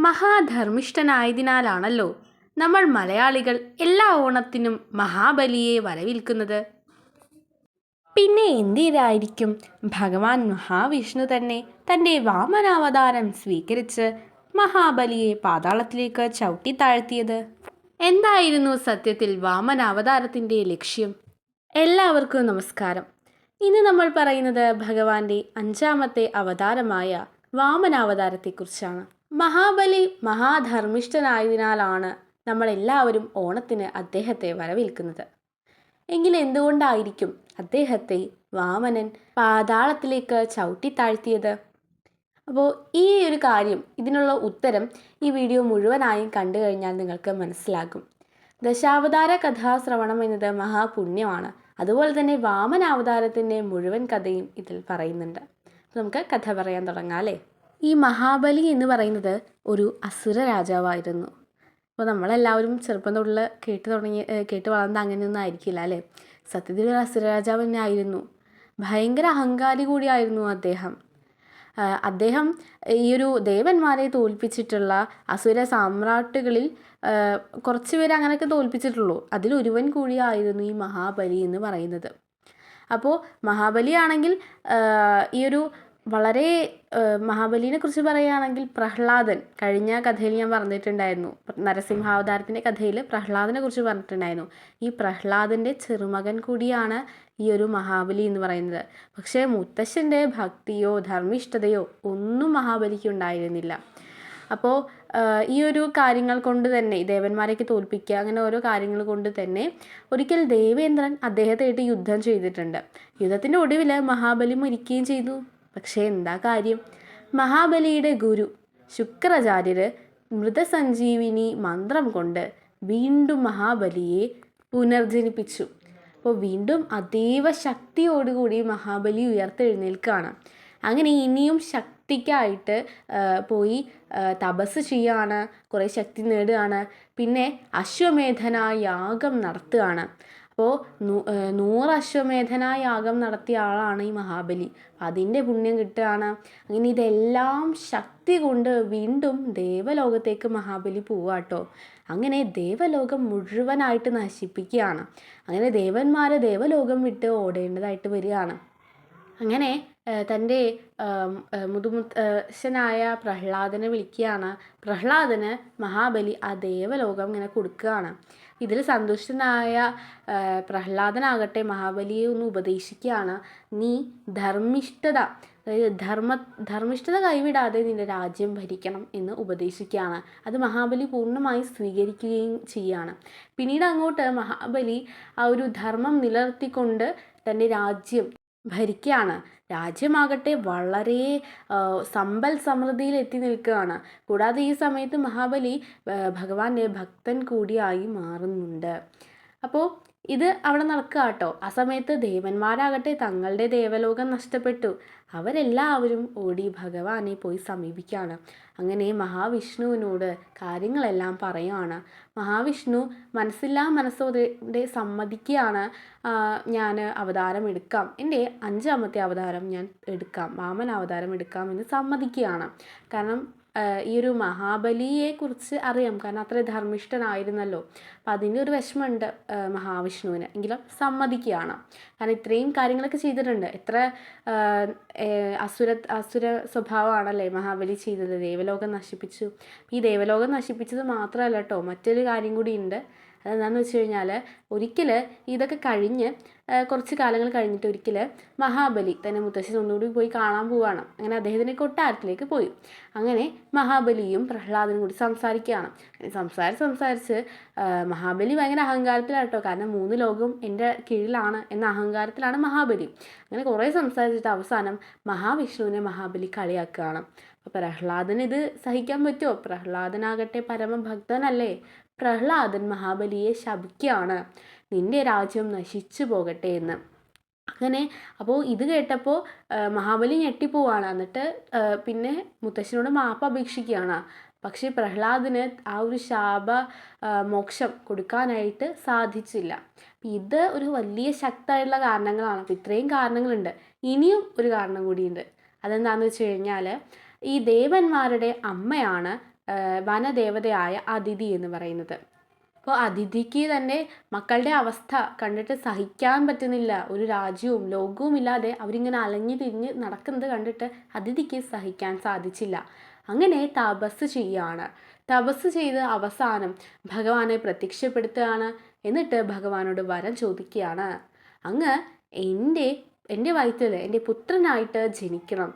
മഹാധർമ്മിഷ്ഠനായതിനാലാണല്ലോ നമ്മൾ മലയാളികൾ എല്ലാ ഓണത്തിനും മഹാബലിയെ വരവേൽക്കുന്നത്. പിന്നെ എന്തിനായിരിക്കും ഭഗവാൻ മഹാവിഷ്ണു തന്നെ തൻ്റെ വാമനാവതാരം സ്വീകരിച്ച് മഹാബലിയെ പാതാളത്തിലേക്ക് ചവിട്ടിത്താഴ്ത്തിയത്? എന്തായിരുന്നു സത്യത്തിൽ വാമനാവതാരത്തിൻ്റെ ലക്ഷ്യം? എല്ലാവർക്കും നമസ്കാരം. ഇന്ന് നമ്മൾ പറയുന്നത് ഭഗവാന്റെ 5ാമത്തെ അവതാരമായ വാമനാവതാരത്തെക്കുറിച്ചാണ്. മഹാബലി മഹാധർമ്മിഷ്ഠനായതിനാലാണ് നമ്മളെല്ലാവരും ഓണത്തിന് അദ്ദേഹത്തെ വരവേൽക്കുന്നത്. എങ്കിൽ എന്തുകൊണ്ടായിരിക്കും അദ്ദേഹത്തെ വാമനൻ പാതാളത്തിലേക്ക് ചവിട്ടിത്താഴ്ത്തിയത്? അപ്പോൾ ഈ ഒരു കാര്യം, ഇതിനുള്ള ഉത്തരം ഈ വീഡിയോ മുഴുവനായും കണ്ടു കഴിഞ്ഞാൽ നിങ്ങൾക്ക് മനസ്സിലാകും. ദശാവതാര കഥാശ്രവണം എന്നത് മഹാപുണ്യമാണ്. അതുപോലെ തന്നെ വാമനാവതാരത്തിൻ്റെ മുഴുവൻ കഥയും ഇതിൽ പറയുന്നുണ്ട്. നമുക്ക് കഥ പറയാൻ തുടങ്ങാം അല്ലേ. ഈ മഹാബലി എന്ന് പറയുന്നത് ഒരു അസുര രാജാവായിരുന്നു. അപ്പോൾ നമ്മളെല്ലാവരും ചെറുപ്പം തൊട്ടിൽ കേട്ട് വളർന്നത് അങ്ങനെയൊന്നും ആയിരിക്കില്ല അല്ലേ. സത്യത്തിൽ ഒരു അസുര രാജാവ് തന്നെ ആയിരുന്നു. ഭയങ്കര അഹങ്കാരി കൂടിയായിരുന്നു അദ്ദേഹം. ഈ ഒരു ദേവന്മാരെ തോൽപ്പിച്ചിട്ടുള്ള അസുര സാമ്രാട്ടുകളിൽ കുറച്ച് പേര് അങ്ങനെയൊക്കെ തോൽപ്പിച്ചിട്ടുള്ളൂ. അതിലൊരുവൻ കൂടിയായിരുന്നു ഈ മഹാബലി എന്ന് പറയുന്നത്. അപ്പോൾ മഹാബലിയാണെങ്കിൽ ഈ ഒരു വളരെ മഹാബലിനെ കുറിച്ച് പറയുകയാണെങ്കിൽ പ്രഹ്ലാദൻ, കഴിഞ്ഞ കഥയിൽ ഞാൻ പറഞ്ഞിട്ടുണ്ടായിരുന്നു, നരസിംഹാവതാരത്തിൻ്റെ കഥയിൽ പ്രഹ്ലാദനെ കുറിച്ച് പറഞ്ഞിട്ടുണ്ടായിരുന്നു. ഈ പ്രഹ്ലാദൻ്റെ ചെറുമകൻ കൂടിയാണ് ഈ ഒരു മഹാബലി എന്ന് പറയുന്നത്. പക്ഷേ മുത്തശ്ശൻ്റെ ഭക്തിയോ ധർമ്മിഷ്ഠതയോ ഒന്നും മഹാബലിക്ക് ഉണ്ടായിരുന്നില്ല. അപ്പോൾ ഈ ഒരു കാര്യങ്ങൾ കൊണ്ട് തന്നെ ദേവന്മാരെയൊക്കെ തോൽപ്പിക്കുക, അങ്ങനെ ഓരോ കാര്യങ്ങൾ കൊണ്ട് തന്നെ ഒരിക്കൽ ദേവേന്ദ്രൻ അദ്ദേഹത്തെ യുദ്ധം ചെയ്തിട്ടുണ്ട്. യുദ്ധത്തിൻ്റെ ഒടുവിൽ മഹാബലി മരിക്കുകയും ചെയ്തു. പക്ഷേ എന്താ കാര്യം? മഹാബലിയുടെ ഗുരു ശുക്രാചാര്യർ മൃതസഞ്ജീവിനി മന്ത്രം കൊണ്ട് വീണ്ടും മഹാബലിയെ പുനർജനിപ്പിച്ചു. അപ്പോൾ വീണ്ടും അതീവ ശക്തിയോടുകൂടി മഹാബലി ഉയർത്തെഴുന്നേൽക്കുകയാണ്. അങ്ങനെ ഇനിയും ശക്തിക്കായിട്ട് പോയി തപസ് ചെയ്യുകയാണ്, കുറേ ശക്തി നേടുകയാണ്. പിന്നെ അശ്വമേധന യാഗം നടത്തുകയാണ്. അപ്പോൾ 100 അശ്വമേധന യാഗം നടത്തിയ ആളാണ് ഈ മഹാബലി. അതിൻ്റെ പുണ്യം കിട്ടുകയാണ്. അങ്ങനെ ഇതെല്ലാം ശക്തി കൊണ്ട് വീണ്ടും ദേവലോകത്തേക്ക് മഹാബലി പോവാട്ടോ. അങ്ങനെ ദേവലോകം മുഴുവനായിട്ട് നശിപ്പിക്കുകയാണ്. അങ്ങനെ ദേവലോകം വിട്ട് ഓടേണ്ടതായിട്ട് വരികയാണ്. അങ്ങനെ തൻ്റെ മുതുമുത്തശ്ശനായ പ്രഹ്ലാദനെ വിളിക്കുകയാണ്. പ്രഹ്ലാദന് മഹാബലി ആ ദേവലോകം ഇങ്ങനെ കൊടുക്കുകയാണ്. ഇതിൽ സന്തുഷ്ടനായ പ്രഹ്ലാദനാകട്ടെ മഹാബലിയെ ഒന്ന് ഉപദേശിക്കുകയാണ്. നീ ധർമ്മിഷ്ഠത, അതായത് ധർമ്മിഷ്ഠത കൈവിടാതെ നിൻ്റെ രാജ്യം ഭരിക്കണം എന്ന് ഉപദേശിക്കുകയാണ്. അത് മഹാബലി പൂർണ്ണമായി സ്വീകരിക്കുകയും ചെയ്യുകയാണ്. പിന്നീട് അങ്ങോട്ട് മഹാബലി ആ ഒരു ധർമ്മം നിലനിർത്തിക്കൊണ്ട് തൻ്റെ രാജ്യം ഭരിക്കുകയാണ്. രാജ്യമാകട്ടെ വളരെ സമ്പൽ സമൃദ്ധിയിൽ എത്തി നിൽക്കുകയാണ്. കൂടാതെ ഈ സമയത്ത് മഹാബലി ഭഗവാന്റെ ഭക്തൻ കൂടിയായി മാറുന്നുണ്ട്. അപ്പോൾ ഇത് അവിടെ നടക്കുക കേട്ടോ. ആ സമയത്ത് ദേവന്മാരാകട്ടെ തങ്ങളുടെ ദേവലോകം നഷ്ടപ്പെട്ടു. അവരെല്ലാവരും ഓടി ഭഗവാനെ പോയി സമീപിക്കുകയാണ്. അങ്ങനെ മഹാവിഷ്ണുവിനോട് കാര്യങ്ങളെല്ലാം പറയുകയാണ്. മഹാവിഷ്ണു മനസ്സോടെ സമ്മതിക്കുകയാണ്. ഞാൻ അവതാരം എടുക്കാം, എൻ്റെ 5ാമത്തെ അവതാരം ഞാൻ എടുക്കാം, വാമനാവതാരം എടുക്കാം എന്ന് സമ്മതിക്കുകയാണ്. കാരണം ഈ ഒരു മഹാബലിയെക്കുറിച്ച് അറിയാം, കാരണം അത്ര ധർമ്മിഷ്ഠനായിരുന്നല്ലോ. അപ്പം അതിൻ്റെ ഒരു വിഷമമുണ്ട് മഹാവിഷ്ണുവിന്. എങ്കിലും സമ്മതിക്കുകയാണ്. കാരണം ഇത്രയും കാര്യങ്ങളൊക്കെ ചെയ്തിട്ടുണ്ട്. എത്ര അസുര സ്വഭാവമാണല്ലേ മഹാബലി ചെയ്തത്. ദേവലോകം നശിപ്പിച്ചു. ഈ ദേവലോകം നശിപ്പിച്ചത് മാത്രമല്ല കേട്ടോ, മറ്റൊരു കാര്യം കൂടി ഉണ്ട്. അതെന്താണെന്ന് വെച്ച് കഴിഞ്ഞാൽ ഒരിക്കൽ ഇതൊക്കെ കഴിഞ്ഞ് കുറച്ച് കാലങ്ങൾ കഴിഞ്ഞിട്ട് ഒരിക്കൽ മഹാബലി തന്നെ മുത്തശ്ശൻ ഒന്നുകൂടി പോയി കാണാൻ പോവുകയാണ്. അങ്ങനെ അദ്ദേഹത്തിൻ്റെ കൊട്ടാരത്തിലേക്ക് പോയി. അങ്ങനെ മഹാബലിയും പ്രഹ്ലാദനും കൂടി സംസാരിക്കുകയാണ്. സംസാരിച്ച് മഹാബലി ഭയങ്കര അഹങ്കാരത്തിലാണ് കേട്ടോ. കാരണം 3 ലോകവും എൻ്റെ കീഴിലാണ് എന്ന അഹങ്കാരത്തിലാണ് മഹാബലി. അങ്ങനെ കുറേ സംസാരിച്ചിട്ട് അവസാനം മഹാവിഷ്ണുവിനെ മഹാബലി കളിയാക്കുകയാണ്. അപ്പോൾ പ്രഹ്ലാദന് ഇത് സഹിക്കാൻ പറ്റുമോ? പ്രഹ്ലാദനാകട്ടെ പരമഭക്തനല്ലേ. പ്രഹ്ലാദൻ മഹാബലിയെ ശപിക്കുകയാണ്, നിന്റെ രാജ്യം നശിച്ചു പോകട്ടെ എന്ന്. അങ്ങനെ അപ്പോൾ ഇത് കേട്ടപ്പോൾ മഹാബലി ഞെട്ടിപ്പോവാണ്. എന്നിട്ട് പിന്നെ മുത്തശ്ശനോട് മാപ്പ് അപേക്ഷിക്കുകയാണ്. പക്ഷേ പ്രഹ്ലാദന് ആ ഒരു മോക്ഷം കൊടുക്കാനായിട്ട് സാധിച്ചില്ല. ഇത് ഒരു വലിയ ശക്തമായിട്ടുള്ള കാരണങ്ങളാണ്. അപ്പോൾ ഇത്രയും കാരണങ്ങളുണ്ട്. ഇനിയും ഒരു കാരണം കൂടിയുണ്ട്. അതെന്താണെന്ന് വെച്ച് കഴിഞ്ഞാൽ ഈ ദേവന്മാരുടെ അമ്മയാണ് വനദേവതയായ അതിഥി എന്ന് പറയുന്നത്. അപ്പോൾ അതിഥിക്ക് തന്നെ മക്കളുടെ അവസ്ഥ കണ്ടിട്ട് സഹിക്കാൻ പറ്റുന്നില്ല. ഒരു രാജ്യവും ലോകവും ഇല്ലാതെ അവരിങ്ങനെ അലഞ്ഞു തിരിഞ്ഞ് നടക്കുന്നത് കണ്ടിട്ട് അതിഥിക്ക് സഹിക്കാൻ സാധിച്ചില്ല. അങ്ങനെ തപസ് ചെയ്യാണ്. തപസ് ചെയ്ത് അവസാനം ഭഗവാനെ പ്രത്യക്ഷപ്പെടുത്തുകയാണ്. എന്നിട്ട് ഭഗവാനോട് വരം ചോദിക്കുകയാണ്, അങ്ങ് എൻ്റെ വയറ്റിൽ എൻ്റെ പുത്രനായിട്ട് ജനിക്കണം,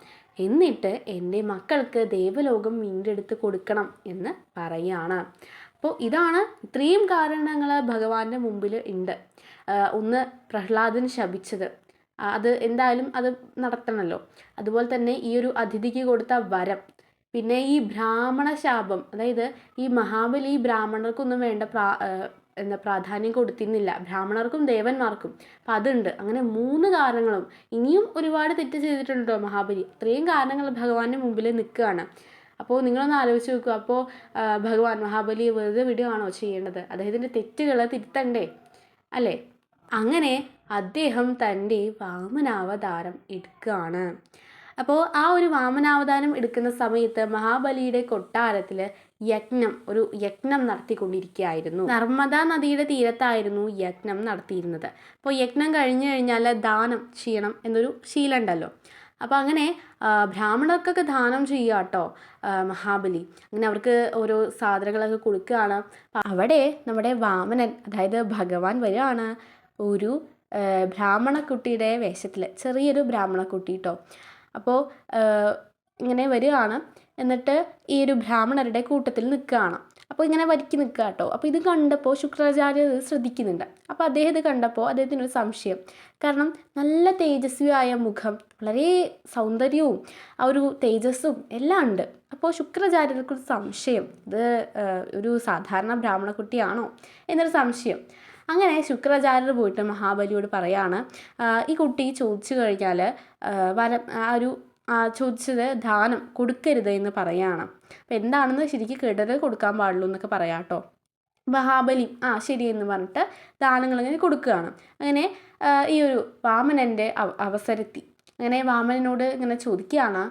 എന്നിട്ട് എൻ്റെ മക്കൾക്ക് ദേവലോകം വീണ്ടെടുത്ത് കൊടുക്കണം എന്ന് പറയാണ്. അപ്പോൾ ഇതാണ് ഇത്രയും കാരണങ്ങൾ ഭഗവാന്റെ മുമ്പിൽ ഉണ്ട്. ഒന്ന് പ്രഹ്ലാദൻ ശപിച്ചത്, അത് എന്തായാലും അത് നടത്തണമല്ലോ. അതുപോലെ തന്നെ ഈ ഒരു അതിഥിക്ക് കൊടുത്ത വരം, പിന്നെ ഈ ബ്രാഹ്മണ ശാപം, അതായത് ഈ മഹാബലി ബ്രാഹ്മണർക്കൊന്നും വേണ്ട പ്രാധാന്യം കൊടുത്തിരുന്നില്ല, ബ്രാഹ്മണർക്കും ദേവന്മാർക്കും. അപ്പം അതുണ്ട്. അങ്ങനെ 3 കാരണങ്ങളും. ഇനിയും ഒരുപാട് തെറ്റ് ചെയ്തിട്ടുണ്ടോ മഹാബലി. ഇത്രയും കാരണങ്ങൾ ഭഗവാന്റെ മുമ്പിൽ നിൽക്കുകയാണ്. അപ്പോൾ നിങ്ങളൊന്ന് ആലോചിച്ച് നോക്കുക. അപ്പോൾ ഭഗവാൻ മഹാബലിയെ വെറുതെ വിടുകയാണോ ചെയ്യേണ്ടത്? അദ്ദേഹത്തിൻ്റെ തെറ്റുകൾ തിരുത്തണ്ടേ അല്ലേ? അങ്ങനെ അദ്ദേഹം തൻ്റെ വാമനാവതാരം എടുക്കുകയാണ്. അപ്പോൾ ആ ഒരു വാമനാവതാരം എടുക്കുന്ന സമയത്ത് മഹാബലിയുടെ കൊട്ടാരത്തിൽ ഒരു യജ്ഞം നടത്തിക്കൊണ്ടിരിക്കുകയായിരുന്നു. നർമ്മദാ നദിയുടെ തീരത്തായിരുന്നു യജ്ഞം നടത്തിയിരുന്നത്. അപ്പോൾ യജ്ഞം കഴിഞ്ഞു കഴിഞ്ഞാൽ ദാനം ചെയ്യണം എന്നൊരു ശീലം ഉണ്ടല്ലോ. അപ്പോൾ അങ്ങനെ ബ്രാഹ്മണർക്കൊക്കെ ദാനം ചെയ്യുക കേട്ടോ മഹാബലി. അങ്ങനെ അവർക്ക് ഓരോ സാധനങ്ങളൊക്കെ കൊടുക്കുകയാണ്. അവിടെ നമ്മുടെ വാമനൻ, അതായത് ഭഗവാൻ വരികയാണ് ഒരു ബ്രാഹ്മണക്കുട്ടിയുടെ വേഷത്തിൽ, ചെറിയൊരു ബ്രാഹ്മണക്കുട്ടി കേട്ടോ. അപ്പോൾ ഇങ്ങനെ വരികയാണ്. എന്നിട്ട് ഈ ഒരു ബ്രാഹ്മണരുടെ കൂട്ടത്തിൽ നിൽക്കുകയാണ്. അപ്പോൾ ഇങ്ങനെ വരിക്ക് നിൽക്കുക കേട്ടോ. അപ്പോൾ ഇത് കണ്ടപ്പോൾ ശുക്രാചാര്യർ ശ്രദ്ധിക്കുന്നുണ്ട്. അപ്പോൾ അദ്ദേഹം ഇത് കണ്ടപ്പോൾ അദ്ദേഹത്തിനൊരു സംശയം. കാരണം നല്ല തേജസ്വിയായ മുഖം, വളരെ സൗന്ദര്യവും ആ ഒരു തേജസ്സും എല്ലാം ഉണ്ട്. അപ്പോൾ ശുക്രാചാര്യർക്കൊരു സംശയം, ഇത് ഒരു സാധാരണ ബ്രാഹ്മണക്കുട്ടിയാണോ എന്നൊരു സംശയം. അങ്ങനെ ശുക്രാചാര്യർ പോയിട്ട് മഹാബലിയോട് പറയാണ്, ഈ കുട്ടി ചോദിച്ചു കഴിഞ്ഞാൽ ചോദിച്ചത് ദാനം കൊടുക്കരുത് എന്ന് പറയാണ്. അപ്പം എന്താണെന്ന് ശരിക്കും കേട്ടത് കൊടുക്കാൻ പാടുള്ളൂ എന്നൊക്കെ പറയാം കേട്ടോ. മഹാബലി ശരിയെന്ന് പറഞ്ഞിട്ട് ദാനങ്ങൾ ഇങ്ങനെ കൊടുക്കുകയാണ്. അങ്ങനെ ഈ ഒരു വാമനൻ്റെ അവസരത്തി അങ്ങനെ വാമനനോട് ഇങ്ങനെ ചോദിക്കുകയാണ്,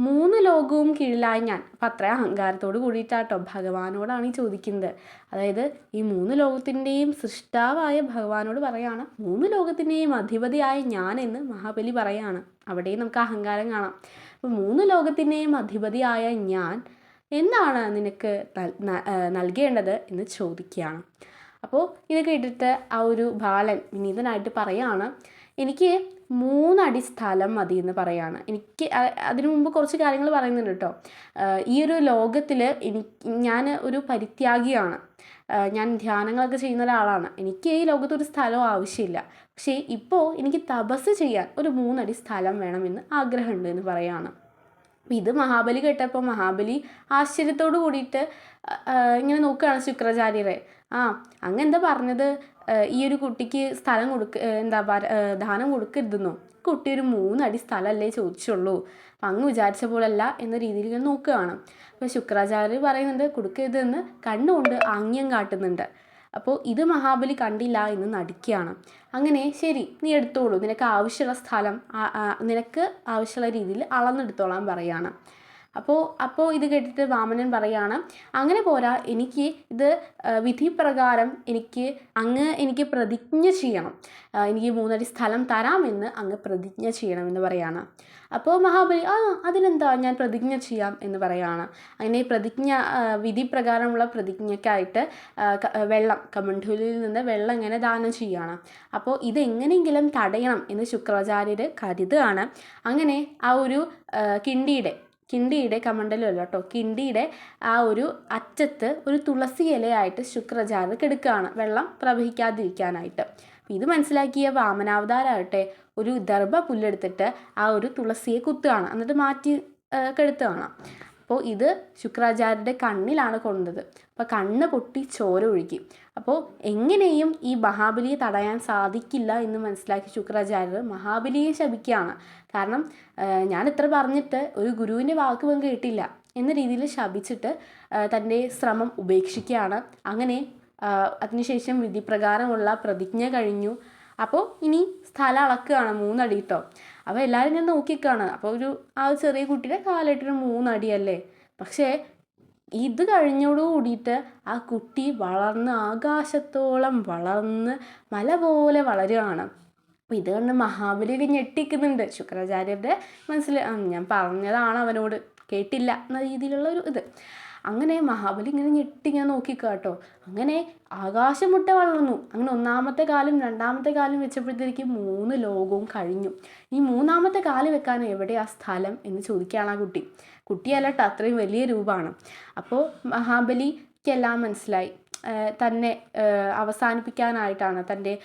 3 ലോകവും കീഴിലായി ഞാൻ. അപ്പം അത്ര അഹങ്കാരത്തോട് കൂടിയിട്ടാട്ടോ ഭഗവാനോടാണ് ഈ ചോദിക്കുന്നത്. അതായത് ഈ 3 ലോകത്തിൻ്റെയും സൃഷ്ടാവായ ഭഗവാനോട് പറയാണ്, 3 ലോകത്തിൻ്റെയും അധിപതിയായ ഞാൻ എന്ന് മഹാബലി പറയാണ്. അവിടെയും നമുക്ക് അഹങ്കാരം കാണാം. അപ്പം 3 ലോകത്തിൻ്റെയും അധിപതിയായ ഞാൻ എന്താണ് നിനക്ക് നൽകേണ്ടത് എന്ന് ചോദിക്കുകയാണ്. അപ്പോൾ ഇത് കേട്ടിട്ട് ആ ഒരു ബാലൻ വിനീതനായിട്ട് പറയാണ്, എനിക്ക് 3 അടി സ്ഥലം മതി എന്ന് പറയാണ്. എനിക്ക് അതിനു മുമ്പ് കുറച്ച് കാര്യങ്ങൾ പറയുന്നുണ്ട് കേട്ടോ. ഈ ഒരു ലോകത്തിൽ ഞാൻ ഒരു പരിത്യാഗിയാണ്, ഞാൻ ധ്യാനങ്ങളൊക്കെ ചെയ്യുന്ന ഒരാളാണ്. എനിക്ക് ഈ ലോകത്തൊരു സ്ഥലവും ആവശ്യമില്ല. പക്ഷേ ഇപ്പോൾ എനിക്ക് തപസ് ചെയ്യാൻ ഒരു 3 അടി സ്ഥലം വേണമെന്ന് ആഗ്രഹമുണ്ട് എന്ന് പറയാണ്. ഇത് മഹാബലി കേട്ടപ്പോൾ മഹാബലി ആശ്ചര്യത്തോട് കൂടിയിട്ട് ഇങ്ങനെ നോക്കുകയാണ് ശുക്രാചാര്യരെ. അങ്ങെന്താ പറഞ്ഞത്, ഈ ഒരു കുട്ടിക്ക് സ്ഥലം ദാനം കൊടുക്കരുതെന്നോ? കുട്ടി ഒരു 3 അടി സ്ഥലമല്ലേ ചോദിച്ചുള്ളൂ, അപ്പം അങ്ങ് വിചാരിച്ച പോലല്ല എന്ന രീതിയിൽ ഇങ്ങനെ നോക്കുകയാണ്. അപ്പോൾ ശുക്രാചാര്യർ പറയുന്നുണ്ട് കൊടുക്കരുതെന്ന് കണ്ണുകൊണ്ട് ആംഗ്യം കാട്ടുന്നുണ്ട്. അപ്പോൾ ഇത് മഹാബലി കണ്ടില്ല എന്ന് നടിക്കുകയാണ്. അങ്ങനെ ശരി, നീ എടുത്തോളൂ, നിനക്ക് ആവശ്യമുള്ള സ്ഥലം നിനക്ക് ആവശ്യമുള്ള രീതിയിൽ അളന്നെടുത്തോളാൻ പറയാണ്. അപ്പോൾ ഇത് കേട്ടിട്ട് വാമനൻ പറയാണ്, അങ്ങനെ പോരാ, എനിക്ക് ഇത് വിധിപ്രകാരം എനിക്ക് പ്രതിജ്ഞ ചെയ്യണം, എനിക്ക് 3 അടി സ്ഥലം തരാമെന്ന് അങ്ങ് പ്രതിജ്ഞ ചെയ്യണമെന്ന് പറയാണ്. അപ്പോൾ മഹാബലി അതിനെന്താ, ഞാൻ പ്രതിജ്ഞ ചെയ്യാം എന്ന് പറയാണ്. അങ്ങനെ വിധിപ്രകാരമുള്ള പ്രതിജ്ഞയ്ക്കായിട്ട് കമണ്ഡൂലിൽ നിന്ന് വെള്ളം ഇങ്ങനെ ദാനം ചെയ്യുകയാണ്. അപ്പോൾ ഇതെങ്ങനെയെങ്കിലും തടയണം എന്ന് ശുക്രാചാര്യർ കരുതുകയാണ്. അങ്ങനെ ആ ഒരു കിണ്ടിയുടെ കമണ്ഡലമല്ല കേട്ടോ, കിണ്ടിയുടെ ആ ഒരു അറ്റത്ത് ഒരു തുളസി ഇലയായിട്ട് ശുക്രാചാര്യർ കെടുക്കുകയാണ്, വെള്ളം പ്രവഹിക്കാതിരിക്കാനായിട്ട്. ഇത് മനസ്സിലാക്കിയ വാമനാവതാരാകട്ടെ ഒരു ദർഭ പുല്ലെടുത്തിട്ട് ആ ഒരു തുളസിയെ കുത്തുകയാണ്, എന്നിട്ട് മാറ്റി കെടുത്തുകയാണ്. അപ്പോൾ ഇത് ശുക്രാചാര്യരുടെ കണ്ണിലാണ് കൊണ്ടത്. അപ്പോൾ കണ്ണ് പൊട്ടി ചോര ഒഴുകി. അപ്പോൾ എങ്ങനെയും ഈ മഹാബലിയെ തടയാൻ സാധിക്കില്ല എന്ന് മനസ്സിലാക്കി ശുക്രാചാര്യർ മഹാബലിയെ ശപിക്കുകയാണ്. കാരണം ഞാൻ ഇത്ര പറഞ്ഞിട്ട് ഒരു ഗുരുവിൻ്റെ വാക്ക് പോലും കേട്ടില്ല എന്ന രീതിയിൽ ശപിച്ചിട്ട് തൻ്റെ ശ്രമം ഉപേക്ഷിക്കുകയാണ്. അങ്ങനെ അതിനുശേഷം വിധിപ്രകാരമുള്ള പ്രതിജ്ഞ കഴിഞ്ഞു. അപ്പോൾ ഇനി സ്ഥലം അളക്കുകയാണ്, 3 അടി കേട്ടോ. അപ്പോൾ എല്ലാവരും ഇങ്ങനെ നോക്കിക്കാണ്. അപ്പോൾ ആ ചെറിയ കുട്ടിയുടെ കാലായിട്ടൊരു 3 അടിയല്ലേ. പക്ഷേ ഇത് കഴിഞ്ഞോട് കൂടിയിട്ട് ആ കുട്ടി വളർന്ന് ആകാശത്തോളം വളർന്ന് മല പോലെ വളരുകയാണ്. അപ്പോൾ ഇത് കണ്ട് മഹാബലിയൊക്കെ ഞെട്ടിക്കുന്നുണ്ട്. ശുക്രാചാര്യരുടെ മനസ്സിൽ ഞാൻ പറഞ്ഞതാണ് അവനോട്, കേട്ടില്ല എന്ന രീതിയിലുള്ള ഒരു ഇത്. അങ്ങനെ മഹാബലി ഇങ്ങനെ ഞെട്ടി ഇങ്ങനെ നോക്കിക്കാട്ടോ. അങ്ങനെ ആകാശം മുട്ടെ വളർന്നു. അങ്ങനെ ഒന്നാമത്തെ കാലും രണ്ടാമത്തെ കാലും വെച്ചപ്പോഴത്തേക്കും 3 ലോകവും കഴിഞ്ഞു. ഈ മൂന്നാമത്തെ കാല് വെക്കാൻ എവിടെയാ സ്ഥലം എന്ന് ചോദിക്കുകയാണ് ആ കുട്ടി. കുട്ടിയല്ലട്ടോ, അത്രയും വലിയ രൂപമാണ്. അപ്പോൾ മഹാബലിക്കെല്ലാം മനസ്സിലായി. തന്നെ അവസാനിപ്പിക്കാനായിട്ടാണ് തൻ്റെ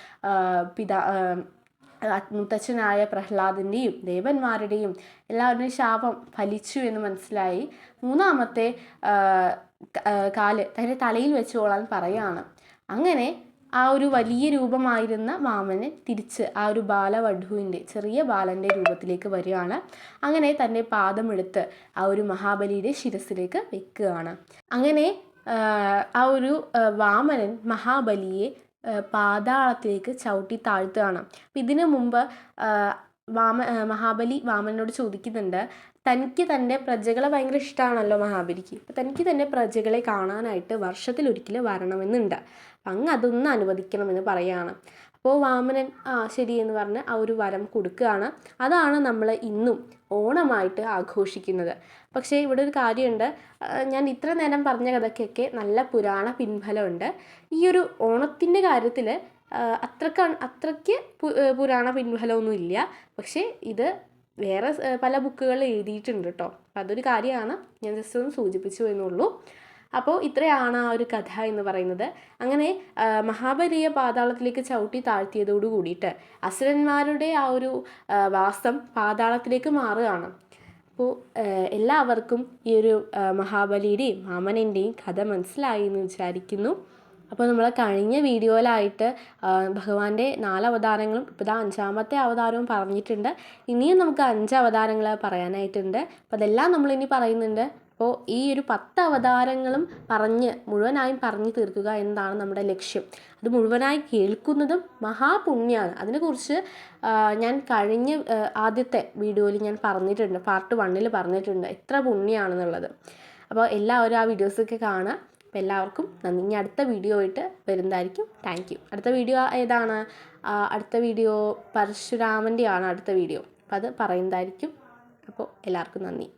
മുത്തച്ഛനായ പ്രഹ്ലാദൻ്റെയും ദേവന്മാരുടെയും എല്ലാവരുടെയും ശാപം ഫലിച്ചു എന്ന് മനസ്സിലായി. മൂന്നാമത്തെ കാല് തൻ്റെ തലയിൽ വെച്ചോളാൻ പറയുകയാണ്. അങ്ങനെ ആ ഒരു വലിയ രൂപമായിരുന്ന വാമനൻ തിരിച്ച് ആ ഒരു ബാലവധുവിൻ്റെ ചെറിയ ബാലൻ്റെ രൂപത്തിലേക്ക് വരികയാണ്. അങ്ങനെ തൻ്റെ പാദമെടുത്ത് ആ ഒരു മഹാബലിയുടെ ശിരസിലേക്ക് വെക്കുകയാണ്. അങ്ങനെ ആ ഒരു വാമനൻ മഹാബലിയെ പാതാളത്തിലേക്ക് ചവിട്ടി താഴ്ത്തുകയാണ്. അപ്പം ഇതിനു മുമ്പ് മഹാബലി വാമനോട് ചോദിക്കുന്നുണ്ട്, തനിക്ക് തൻ്റെ പ്രജകളെ ഭയങ്കര ഇഷ്ടമാണല്ലോ മഹാബലിക്ക്. അപ്പം തനിക്ക് തൻ്റെ പ്രജകളെ കാണാനായിട്ട് വർഷത്തിലൊരിക്കൽ വരണമെന്നുണ്ട്. അങ്ങ് അതൊന്ന് അനുവദിക്കണമെന്ന് പറയുകയാണ്. അപ്പോൾ വാമനൻ ശരി എന്ന് പറഞ്ഞ് ആ ഒരു വരം കൊടുക്കുകയാണ്. അതാണ് നമ്മൾ ഇന്നും ഓണമായിട്ട് ആഘോഷിക്കുന്നത്. പക്ഷേ ഇവിടെ ഒരു കാര്യമുണ്ട്, ഞാൻ ഇത്ര നേരം പറഞ്ഞ കഥയ്ക്കൊക്കെ നല്ല പുരാണ പിൻബലമുണ്ട്. ഈ ഒരു ഓണത്തിൻ്റെ കാര്യത്തിൽ അത്രയ്ക്ക് പുരാണ പിൻബലമൊന്നും ഇല്ല. പക്ഷേ ഇത് വേറെ പല ബുക്കുകളിൽ എഴുതിയിട്ടുണ്ട് കേട്ടോ. അതൊരു കാര്യമാണ്, ഞാൻ ജസ്റ്റ് ഒന്ന് സൂചിപ്പിച്ചു എന്നുള്ളൂ. അപ്പോൾ ഇത്രയാണ് ആ ഒരു കഥ എന്ന് പറയുന്നത്. അങ്ങനെ മഹാബലിയെ പാതാളത്തിലേക്ക് ചവിട്ടി താഴ്ത്തിയതോടു കൂടിയിട്ട് അസുരന്മാരുടെ ആ ഒരു വാസം പാതാളത്തിലേക്ക് മാറുകയാണ്. അപ്പോൾ എല്ലാവർക്കും ഈ ഒരു മഹാബലിയുടെയും വാമനൻ്റെയും കഥ മനസ്സിലായി എന്ന് വിചാരിക്കുന്നു. അപ്പോൾ നമ്മൾ കഴിഞ്ഞ വീഡിയോയിലായിട്ട് ഭഗവാന്റെ 4 അവതാരങ്ങളും ഇപ്പോൾ 5ാമത്തെ അവതാരവും പറഞ്ഞിട്ടുണ്ട്. ഇനിയും നമുക്ക് 5 അവതാരങ്ങൾ പറയാനായിട്ടുണ്ട്. അപ്പോൾ അതെല്ലാം നമ്മളിനി പറയുന്നുണ്ട്. അപ്പോൾ ഈ ഒരു 10 അവതാരങ്ങളും മുഴുവനായും പറഞ്ഞു തീർക്കുക എന്നതാണ് നമ്മുടെ ലക്ഷ്യം. അത് മുഴുവനായി കേൾക്കുന്നതും മഹാപുണ്യമാണ്. അതിനെക്കുറിച്ച് ഞാൻ കഴിഞ്ഞ ആദ്യത്തെ വീഡിയോയിൽ ഞാൻ പറഞ്ഞിട്ടുണ്ട്, പാർട്ട് 1 പറഞ്ഞിട്ടുണ്ട് എത്ര പുണ്യമാണെന്നുള്ളത്. അപ്പോൾ എല്ലാവരും ആ വീഡിയോസൊക്കെ കാണുക. അപ്പോൾ എല്ലാവർക്കും നന്ദി. ഇനി അടുത്ത വീഡിയോ ആയിട്ട് വരുന്നതായിരിക്കും. Thank you. അടുത്ത വീഡിയോ ഏതാണ്? അടുത്ത വീഡിയോ പരശുരാമൻ്റെ ആണ് അടുത്ത വീഡിയോ. അപ്പോൾ അത് പറയുന്നതായിരിക്കും. അപ്പോൾ എല്ലാവർക്കും നന്ദി.